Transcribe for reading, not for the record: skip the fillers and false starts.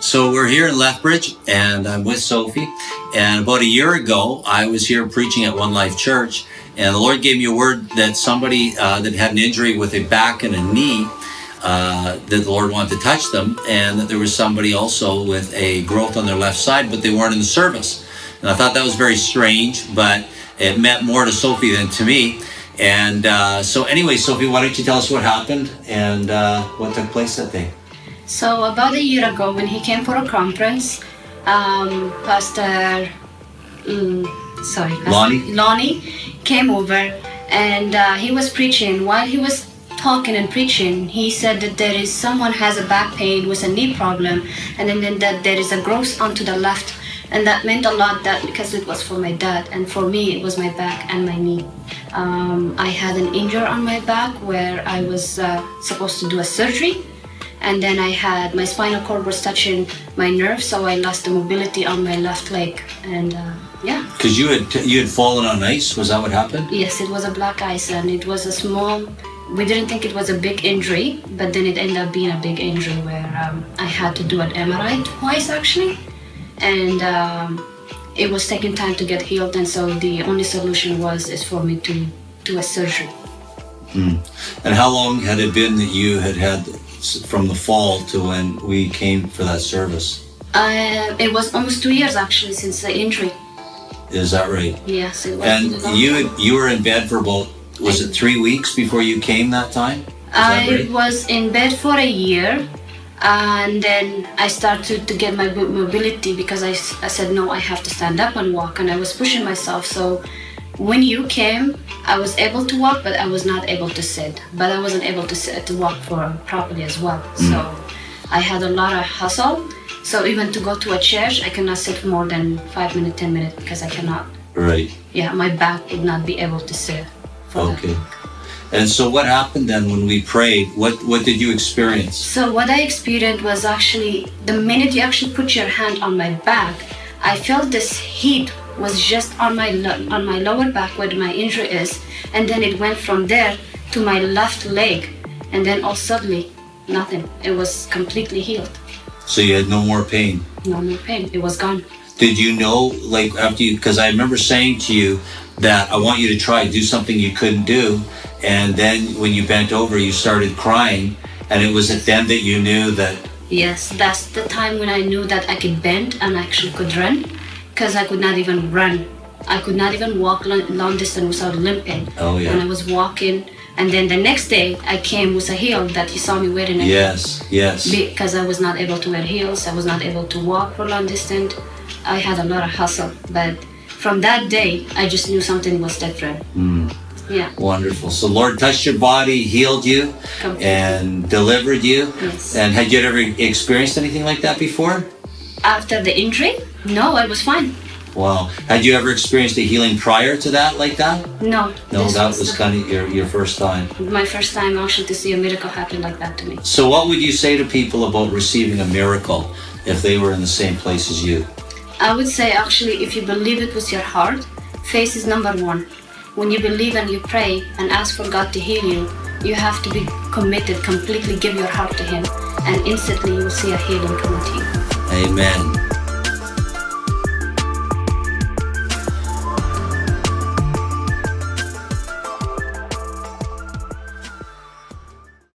So we're here in Lethbridge, and I'm with Sophie. And about a year ago, I was here preaching at One Life Church, and the Lord gave me a word that somebody that had an injury with a back and a knee, that the Lord wanted to touch them, and that there was somebody also with a growth on their left side, but they weren't in the service. And I thought that was very strange, but it meant more to Sophie than to me. And so anyway, Sophie, why don't you tell us what happened and what took place that day? So about a year ago, when he came for a conference, Pastor Lonnie came over, and he was preaching. While he was talking and preaching, he said that there is someone has a back pain with a knee problem, and then that there is a growth onto the left. And that meant a lot, that because it was for my dad, and for me it was my back and my knee. I had an injury on my back where I was supposed to do a surgery, and then I had my spinal cord was touching my nerve, so I lost the mobility on my left leg. And yeah. Because you had fallen on ice. Was that what happened? Yes, it was a black ice, and it was a small. We didn't think it was a big injury, but then it ended up being a big injury where I had to do an MRI twice actually. And it was taking time to get healed, and so the only solution is for me to do a surgery. And how long had it been that you had from the fall to when we came for that service? It was almost 2 years actually since the injury. Is that right? Yes, it was. And you were in bed for about, was it 3 weeks before you came that time? I was in bed for a year. And then I started to get my mobility because I said, no, I have to stand up and walk. And I was pushing myself. So when you came, I was able to walk, but I was not able to sit. But I wasn't able to walk properly as well. So I had a lot of hustle. So even to go to a church, I cannot sit for more than 5 minutes, 10 minutes because I cannot. Right. Yeah, my back would not be able to sit. Okay. And so what happened then when we prayed? What did you experience? So what I experienced was actually the minute you actually put your hand on my back, I felt this heat was just on my lower back where my injury is, and then it went from there to my left leg, and then all suddenly nothing. It was completely healed. So you had no more pain? No more pain. It was gone. Did you know, like after you, because I remember saying to you that I want you to do something you couldn't do. And then when you bent over, you started crying. And it was at then that you knew that... Yes, that's the time when I knew that I could bend and actually could run. Because I could not even run. I could not even walk long distance without limping. Oh, yeah. When I was walking. And then the next day, I came with a heel that you saw me wearing. Yes. Because I was not able to wear heels. I was not able to walk for long distance. I had a lot of hustle. But from that day, I just knew something was different. Yeah. Wonderful. So Lord touched your body, healed you, and delivered you. Yes. And had you ever experienced anything like that before? After the injury? No, I was fine. Wow. Had you ever experienced a healing prior to that like that? No. No, that was kind of your first time. My first time actually to see a miracle happen like that to me. So what would you say to people about receiving a miracle if they were in the same place as you? I would say actually if you believe it with your heart, faith is number one. When you believe and you pray and ask for God to heal you, you have to be committed, completely give your heart to Him, and instantly you will see a healing come to you. Amen.